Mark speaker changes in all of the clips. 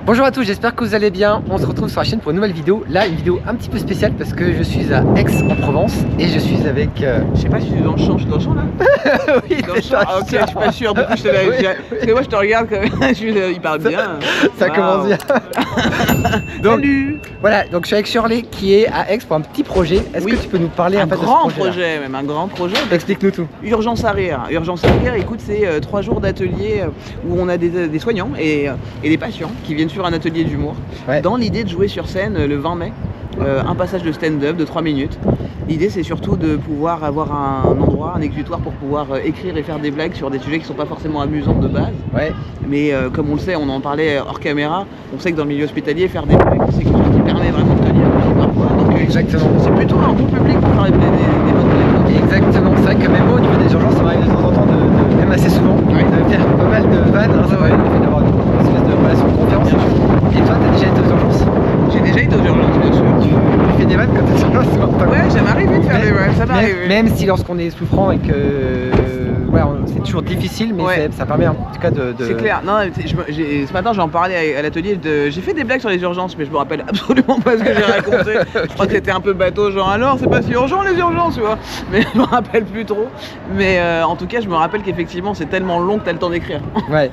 Speaker 1: Bonjour à tous, j'espère que vous allez bien. On se retrouve sur la chaîne pour une nouvelle vidéo. Là, une vidéo un petit peu spéciale parce que je suis à Aix-en-Provence et je suis avec...
Speaker 2: Je sais pas si je suis dans le champ, je suis dans le champ là.
Speaker 1: Oui,
Speaker 2: Dans le champ. Ah, ok, je suis pas sûr. Du coup, je te l'avais
Speaker 1: Oui,
Speaker 2: dit. Parce que moi, je te regarde quand même. Il parle bien.
Speaker 1: ça
Speaker 2: Wow.
Speaker 1: commence bien. Donc,
Speaker 2: Salut.
Speaker 1: voilà, donc je suis avec Shirley qui est à Aix pour un petit projet. Est-ce
Speaker 2: Oui.
Speaker 1: que tu peux nous parler
Speaker 2: Un
Speaker 1: en fait, de ce
Speaker 2: grand
Speaker 1: projet-là?
Speaker 2: projet, même un grand projet.
Speaker 1: Explique-nous tout.
Speaker 2: Urgence arrière. Urgence arrière, écoute, c'est 3 jours d'atelier où on a des soignants et des patients qui viennent sur un atelier d'humour.
Speaker 1: Ouais.
Speaker 2: Dans l'idée de jouer sur scène le 20 mai, un passage de stand-up de 3 minutes. L'idée, c'est surtout de pouvoir avoir un endroit, un exutoire pour pouvoir écrire et faire des blagues sur des sujets qui ne sont pas forcément amusants de base.
Speaker 1: Ouais.
Speaker 2: Mais comme on le sait, on en parlait hors caméra, on sait que dans le milieu hospitalier, faire des blagues, c'est quelque chose qui permet vraiment de tenir parfois. Donc,
Speaker 1: Exactement.
Speaker 2: c'est plutôt un bon public pour faire des bonnes blagues.
Speaker 1: Exactement, c'est vrai que même moi, au niveau des urgences, ça m'arrive de temps en temps, même assez souvent,
Speaker 2: Oui.
Speaker 1: de faire pas mal de vannes, hein, ça
Speaker 2: Ouais,
Speaker 1: m'arrive le fait d'avoir une espèce de relation de confiance. Et toi, t'as déjà été aux urgences?
Speaker 2: J'ai déjà été aux urgences, bien sûr.
Speaker 1: Tu fais des vannes quand t'es aux urgences?
Speaker 2: Ouais, ça m'arrive de faire des vannes, ça m'arrive.
Speaker 1: Même si lorsqu'on est souffrant et que c'est toujours difficile, mais
Speaker 2: Ouais.
Speaker 1: ça permet en tout cas de...
Speaker 2: C'est clair. Non, ce matin, j'en parlais à l'atelier. J'ai fait des blagues sur les urgences, mais je me rappelle absolument pas ce que j'ai raconté. Je crois que c'était un peu bateau, genre alors, c'est pas si urgent les urgences, tu vois. Mais je me rappelle plus trop. Mais en tout cas, je me rappelle qu'effectivement, c'est tellement long que t'as le temps d'écrire.
Speaker 1: Ouais.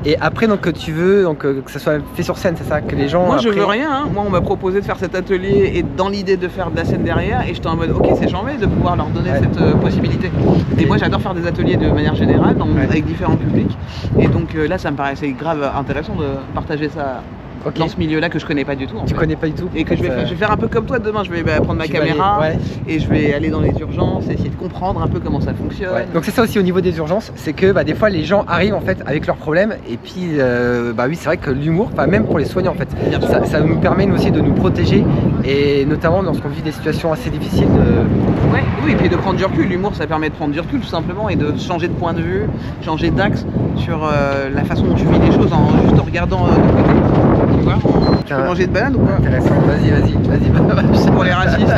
Speaker 1: Et après, donc, tu veux que ça soit fait sur scène, c'est ça? Que les gens...
Speaker 2: Moi,
Speaker 1: après...
Speaker 2: je veux rien. Hein. Moi, on m'a proposé de faire cet atelier et dans l'idée de faire de la scène derrière. Et j'étais en mode, ok, c'est charmé de pouvoir leur donner
Speaker 1: Ouais.
Speaker 2: cette possibilité. Et moi, j'adore faire des ateliers de manière générale,
Speaker 1: Ouais.
Speaker 2: avec différents publics. Et donc là, ça me paraissait grave intéressant de partager ça
Speaker 1: Ok.
Speaker 2: dans ce milieu-là que je connais pas du tout. En
Speaker 1: Tu
Speaker 2: fait.
Speaker 1: connais pas du tout?
Speaker 2: Et que je vais faire un peu comme toi demain. Je vais prendre ma
Speaker 1: Tu vas aller-
Speaker 2: caméra
Speaker 1: ouais.
Speaker 2: et je vais aller dans les urgences, essayer de comprendre un peu comment ça fonctionne.
Speaker 1: Ouais. Donc c'est ça aussi au niveau des urgences, c'est que des fois les gens arrivent en fait avec leurs problèmes et puis oui, c'est vrai que l'humour, même pour les soignants en fait,
Speaker 2: Bien sûr.
Speaker 1: ça nous permet nous aussi de nous protéger et notamment lorsqu'on vit des situations assez difficiles.
Speaker 2: Ouais, oui, et puis de prendre du recul. L'humour, ça permet de prendre du recul tout simplement et de changer de point de vue, changer d'axe sur la façon dont tu vis les choses en juste en regardant de côté. Tu vois, tu peux manger de banane ou pas?
Speaker 1: Intéressant. Vas-y.
Speaker 2: Pour les racistes.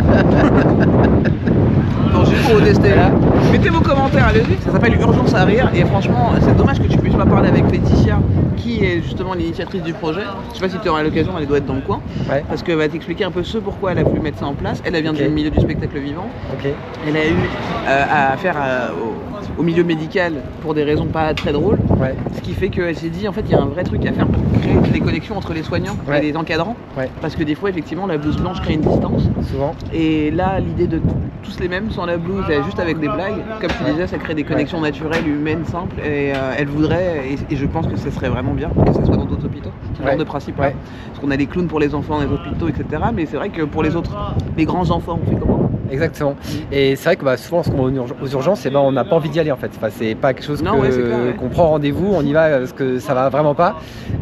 Speaker 2: Non, juste pour vous tester.
Speaker 1: Voilà.
Speaker 2: Mettez vos commentaires, allez-y. Ça s'appelle Urgence à rire et franchement, c'est dommage que tu puisses pas parler avec Laetitia, qui est justement l'initiatrice du projet. Je sais pas si tu auras l'occasion, elle doit être dans le coin.
Speaker 1: Ouais.
Speaker 2: Parce qu'elle va t'expliquer un peu pourquoi elle a voulu mettre ça en place. Elle vient
Speaker 1: Ok.
Speaker 2: du milieu du spectacle vivant.
Speaker 1: Ok.
Speaker 2: Elle a eu à faire au milieu médical pour des raisons pas très drôles.
Speaker 1: Ouais.
Speaker 2: Ce qui fait qu'elle s'est dit, en fait, il y a un vrai truc à faire pour créer des connexions entre les soignants
Speaker 1: Ouais.
Speaker 2: et les encadrants.
Speaker 1: Ouais.
Speaker 2: Parce que des fois, effectivement, la blouse blanche crée une distance.
Speaker 1: Souvent.
Speaker 2: Et là, l'idée de tous les mêmes sans la blouse, et juste avec des blagues, comme tu disais, ça crée des connexions naturelles, humaines, simples. Et elle voudrait, et je pense que ce serait vraiment bien que ça soit dans d'autres hôpitaux. Ce
Speaker 1: Ouais.
Speaker 2: genre de principe.
Speaker 1: Ouais.
Speaker 2: Parce qu'on a des clowns pour les enfants dans les hôpitaux, etc. Mais c'est vrai que pour les autres, les grands enfants, on fait comment?
Speaker 1: Exactement. Et c'est vrai que souvent lorsqu'on va aux urgences, on n'a pas envie d'y aller en fait. Enfin, c'est pas quelque chose
Speaker 2: Non, ouais, c'est clair, ouais.
Speaker 1: qu'on prend rendez-vous, on y va parce que ça va vraiment pas.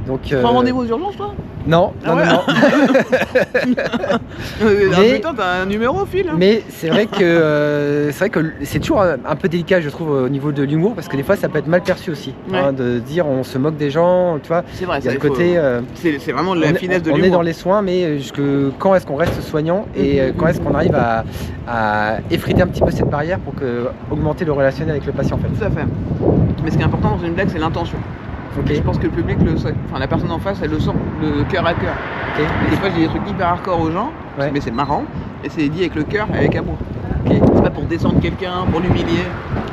Speaker 1: Donc,
Speaker 2: Tu prends rendez-vous aux urgences, toi?
Speaker 1: Non,
Speaker 2: Ah ouais.
Speaker 1: non.
Speaker 2: Ah, putain, t'as un numéro au fil. Hein.
Speaker 1: Mais c'est vrai que c'est toujours un peu délicat, je trouve, au niveau de l'humour, parce que des fois ça peut être mal perçu aussi,
Speaker 2: Ouais.
Speaker 1: de dire on se moque des gens, tu vois.
Speaker 2: C'est vrai,
Speaker 1: Il y a
Speaker 2: ça,
Speaker 1: le côté,
Speaker 2: c'est vraiment la finesse de
Speaker 1: on
Speaker 2: l'humour.
Speaker 1: est dans les soins, mais quand est-ce qu'on reste soignant et quand est-ce qu'on arrive à effriter un petit peu cette barrière pour augmenter le relationnel avec le patient en fait.
Speaker 2: Tout à fait. Mais ce qui est important dans une blague, c'est l'intention.
Speaker 1: Ok.
Speaker 2: Je pense que le public le sait. Enfin, la personne en face, elle le sent, le cœur à cœur.
Speaker 1: Ok.
Speaker 2: Et des fois, je dis des trucs hyper hardcore aux gens,
Speaker 1: Ouais.
Speaker 2: mais c'est marrant. Et c'est dit avec le cœur et avec amour.
Speaker 1: Ok.
Speaker 2: C'est pas pour descendre quelqu'un, pour l'humilier.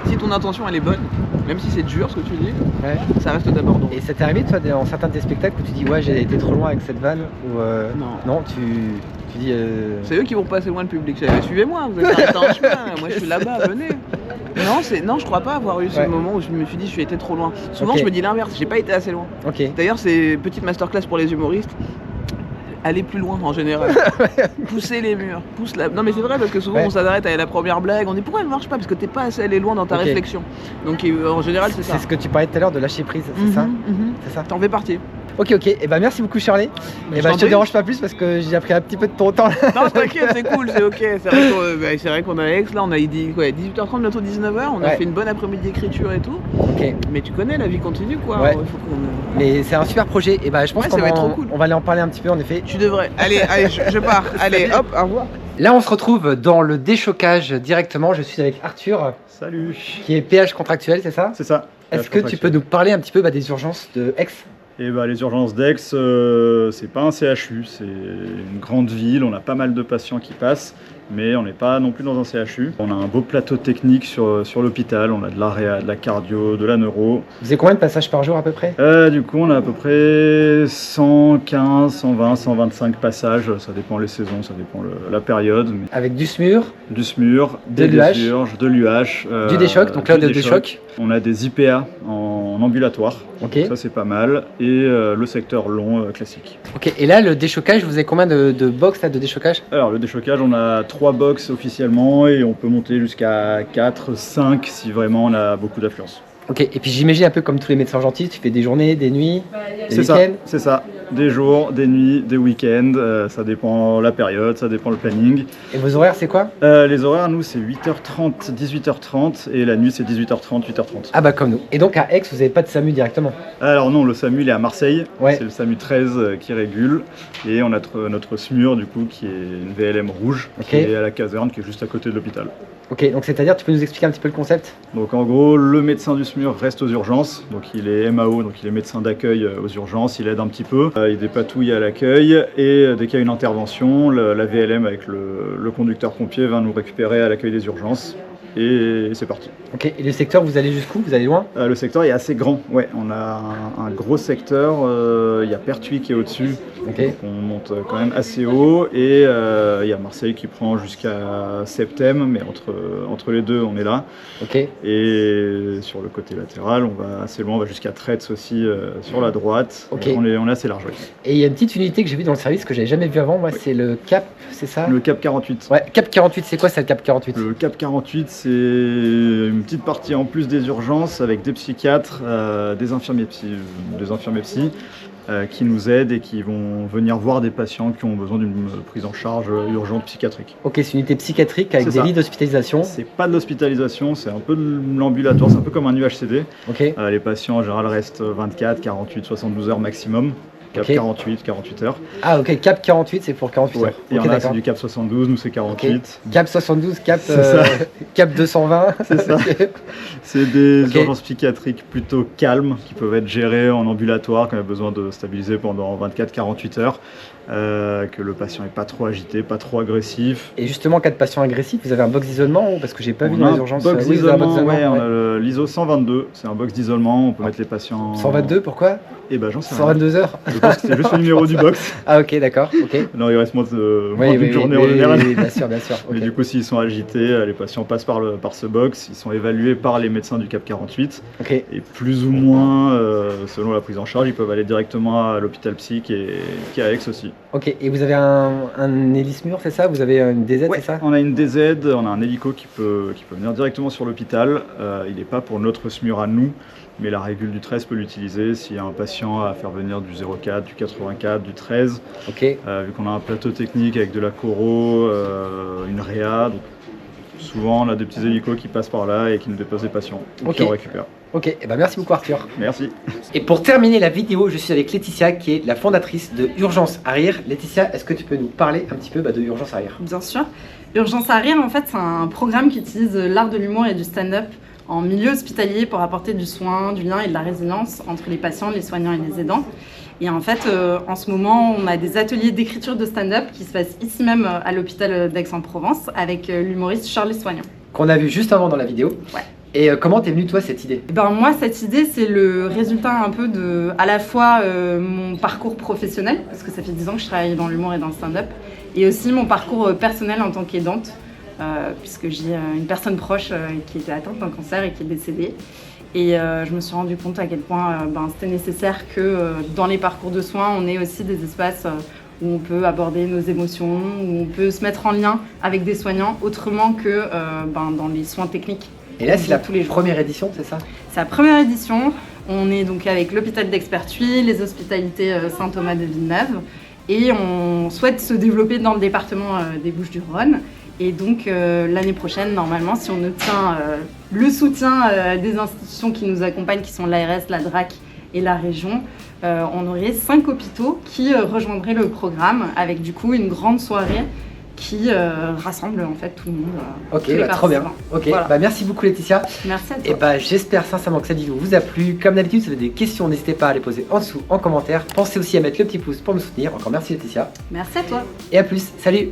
Speaker 2: Si ton intention, elle est bonne, même si c'est dur ce que tu dis,
Speaker 1: Ouais.
Speaker 2: ça reste d'abord drôle.
Speaker 1: Et ça t'est arrivé toi dans certains de tes spectacles où tu dis ouais j'ai été trop loin avec cette vanne ou
Speaker 2: Non.
Speaker 1: tu dis
Speaker 2: C'est eux qui vont passer loin le public. Suivez-moi, vous êtes arrêtés en chemin. Moi, je suis là-bas, venez. Non, je crois pas avoir eu ce
Speaker 1: Ouais.
Speaker 2: moment où je me suis dit je suis été trop loin. Souvent,
Speaker 1: Ok.
Speaker 2: je me dis l'inverse, j'ai pas été assez loin.
Speaker 1: ok.
Speaker 2: D'ailleurs, c'est petite masterclass pour les humoristes. Aller plus loin en général. Pousser les murs. Non mais c'est vrai parce que souvent
Speaker 1: Ouais.
Speaker 2: on s'arrête à la première blague, on dit pourquoi elle marche pas? Parce que t'es pas assez allé loin dans ta
Speaker 1: Ok.
Speaker 2: réflexion. Donc en général c'est ça.
Speaker 1: C'est ce que tu parlais tout à l'heure de lâcher prise, c'est ça? C'est ça.
Speaker 2: T'en fais partie.
Speaker 1: Ok, et ben merci beaucoup Shirley.
Speaker 2: Mais
Speaker 1: Et
Speaker 2: je
Speaker 1: ben
Speaker 2: t'en
Speaker 1: je te
Speaker 2: prie.
Speaker 1: dérange pas plus parce que j'ai pris un petit peu de ton temps là.
Speaker 2: Non t'inquiète, c'est cool, c'est ok. C'est vrai qu'on a Aix, là on a dit quoi, 18h30, bientôt 19h, on a
Speaker 1: Ouais.
Speaker 2: fait une bonne après-midi d'écriture et tout.
Speaker 1: Ok.
Speaker 2: Mais tu connais, la vie continue quoi.
Speaker 1: Ouais.
Speaker 2: Il faut qu'on...
Speaker 1: Mais c'est un super projet et ben je pense
Speaker 2: Ouais,
Speaker 1: qu'on
Speaker 2: ça va être trop cool.
Speaker 1: on va aller en parler un petit peu en effet.
Speaker 2: Tu devrais. Allez, je pars. Allez, hop, au revoir.
Speaker 1: Là on se retrouve dans le déchocage directement. Je suis avec Arthur
Speaker 3: Salut.
Speaker 1: qui est PH contractuel, c'est ça?
Speaker 3: C'est ça.
Speaker 1: Est-ce que tu peux nous parler un petit peu des urgences de Aix?
Speaker 3: Et les urgences d'Aix, c'est pas un CHU, c'est une grande ville, on a pas mal de patients qui passent, mais on n'est pas non plus dans un CHU. On a un beau plateau technique sur l'hôpital, on a de la réa, de la cardio, de la neuro.
Speaker 1: Vous avez combien de passages par jour à peu près?
Speaker 3: Du coup, on a à peu près 115, 120, 125 passages, ça dépend les saisons, ça dépend la période. Mais...
Speaker 1: Avec du SMUR,
Speaker 3: du SMUR,
Speaker 1: de l'UH,
Speaker 3: de l'UH,
Speaker 1: du déchoc, donc là de choc.
Speaker 3: On a des IPA en ambulatoire, ça c'est pas mal, et le secteur long classique.
Speaker 1: Ok, et là le déchocage, vous avez combien de box là, de déchocage?
Speaker 3: Alors le déchocage, on a 3 box officiellement et on peut monter jusqu'à 4, 5 si vraiment on a beaucoup d'affluence.
Speaker 1: Ok, et puis j'imagine un peu comme tous les médecins urgentistes, tu fais des journées, des nuits, des
Speaker 3: week-ends.
Speaker 1: C'est
Speaker 3: ça, des jours, des nuits, des week-ends, ça dépend la période, ça dépend le planning.
Speaker 1: Et vos horaires c'est quoi?
Speaker 3: Les horaires, nous c'est 8h30, 18h30 et la nuit c'est 18h30, 8h30.
Speaker 1: Ah bah comme nous. Et donc à Aix, vous n'avez pas de SAMU directement?
Speaker 3: Alors non, le SAMU il est à Marseille,
Speaker 1: ouais.
Speaker 3: C'est le SAMU 13 qui régule et on a notre SMUR du coup qui est une VLM rouge qui est à la caserne qui est juste à côté de l'hôpital.
Speaker 1: Ok, donc c'est-à-dire, tu peux nous expliquer un petit peu le concept?
Speaker 3: Donc en gros, le médecin du SMUR reste aux urgences, donc il est MAO, donc il est médecin d'accueil aux urgences, il aide un petit peu, il dépatouille à l'accueil et dès qu'il y a une intervention, la VLM avec le conducteur pompier va nous récupérer à l'accueil des urgences. Et c'est parti.
Speaker 1: Ok, et le secteur, vous allez jusqu'où? Vous allez loin?
Speaker 3: Le secteur est assez grand, ouais, on a un gros secteur, il y a Pertuis qui est au-dessus, donc on monte quand même assez haut, et il y a Marseille qui prend jusqu'à Septem, mais entre les deux on est là. Et sur le côté latéral, on va assez loin, on va jusqu'à Tretz aussi sur la droite, on est assez large. Ouais.
Speaker 1: Et il y a une petite unité que j'ai vue dans le service que j'avais jamais vue avant, moi, c'est le CAP, c'est ça?
Speaker 3: Le CAP 48.
Speaker 1: Ouais, CAP 48, c'est quoi ça le CAP 48?
Speaker 3: Le CAP 48, c'est une petite partie en plus des urgences avec des psychiatres, des infirmiers psy qui nous aident et qui vont venir voir des patients qui ont besoin d'une prise en charge urgente psychiatrique.
Speaker 1: Ok, c'est une unité psychiatrique avec des lits d'hospitalisation.
Speaker 3: C'est pas de l'hospitalisation, c'est un peu de l'ambulatoire, c'est un peu comme un UHCD. Les patients en général restent 24, 48, 72 heures maximum. Cap 48 heures.
Speaker 1: Ah ok, Cap 48 c'est pour 48 heures.
Speaker 3: Il y en a c'est du Cap 72, nous c'est 48.
Speaker 1: Cap 72, Cap 220.
Speaker 3: C'est ça. C'est des urgences psychiatriques plutôt calmes qui peuvent être gérées en ambulatoire quand il y a besoin de stabiliser pendant 24-48 heures. Que le patient n'est pas trop agité, pas trop agressif.
Speaker 1: Et justement, en cas de patient agressif, vous avez un box d'isolement? Parce que j'ai pas vu dans les urgences.
Speaker 3: Box d'isolement, on a l'ISO 122, c'est un box d'isolement, on peut mettre les patients...
Speaker 1: 122, pourquoi?
Speaker 3: Eh ben j'en sais
Speaker 1: 122 heures.
Speaker 3: Je pense que c'est juste le numéro du box.
Speaker 1: Ah ok, d'accord.
Speaker 3: Non, il reste moins d'une journée en général.
Speaker 1: Oui, bien sûr.
Speaker 3: Mais du coup, s'ils sont agités, les patients passent par ce box, ils sont évalués par les médecins du CAP 48. Et plus ou moins, selon la prise en charge, ils peuvent aller directement à l'hôpital psy qui est à Aix aussi.
Speaker 1: Ok, et vous avez un hélismur, c'est ça? Vous avez une DZ, c'est ça?
Speaker 3: On a une DZ, on a un hélico qui peut venir directement sur l'hôpital. Il n'est pas pour notre SMUR à nous, mais la régule du 13 peut l'utiliser s'il y a un patient à faire venir du 04, du 84, du 13. Vu qu'on a un plateau technique avec de la choro, une réa, donc souvent on a des petits hélicos qui passent par là et qui nous déposent des patients, qui en récupèrent.
Speaker 1: Ok, et merci beaucoup Arthur.
Speaker 3: Merci.
Speaker 1: Et pour terminer la vidéo, je suis avec Laetitia qui est la fondatrice de Urgence Arrière. Laetitia, est-ce que tu peux nous parler un petit peu de Urgence Arrière?
Speaker 4: Bien sûr. Urgence Arrière, en fait, c'est un programme qui utilise l'art de l'humour et du stand-up en milieu hospitalier pour apporter du soin, du lien et de la résilience entre les patients, les soignants et les aidants. Et en fait, en ce moment, on a des ateliers d'écriture de stand-up qui se passent ici même à l'hôpital d'Aix-en-Provence avec l'humoriste Charlie Soignant.
Speaker 1: Qu'on a vu juste avant dans la vidéo.
Speaker 4: Ouais.
Speaker 1: Et comment t'es venue toi cette idée?
Speaker 4: Moi cette idée c'est le résultat un peu de à la fois mon parcours professionnel, parce que ça fait 10 ans que je travaille dans l'humour et dans le stand-up, et aussi mon parcours personnel en tant qu'aidante, puisque j'ai une personne proche qui était atteinte d'un cancer et qui est décédée. Et je me suis rendu compte à quel point c'était nécessaire que dans les parcours de soins, on ait aussi des espaces où on peut aborder nos émotions, où on peut se mettre en lien avec des soignants autrement que dans les soins techniques.
Speaker 1: Et là, c'est la première édition, c'est ça?
Speaker 4: C'est la première édition. On est donc avec l'hôpital d'Aix-Pertuis, les hospitalités Saint-Thomas de Villeneuve, et on souhaite se développer dans le département des Bouches-du-Rhône. Et donc l'année prochaine, normalement, si on obtient le soutien des institutions qui nous accompagnent, qui sont l'ARS, la DRAC et la région, on aurait 5 hôpitaux qui rejoindraient le programme avec du coup une grande soirée qui rassemble en fait tout le monde.
Speaker 1: Ok,
Speaker 4: tous les
Speaker 1: trop bien.
Speaker 4: participants.
Speaker 1: Ok,
Speaker 4: Voilà.
Speaker 1: merci beaucoup Laetitia.
Speaker 4: Merci à toi.
Speaker 1: Et j'espère sincèrement que cette vidéo vous a plu. Comme d'habitude, si vous avez des questions, n'hésitez pas à les poser en dessous en commentaire. Pensez aussi à mettre le petit pouce pour me soutenir. Encore merci Laetitia.
Speaker 4: Merci à toi.
Speaker 1: Et à plus, salut.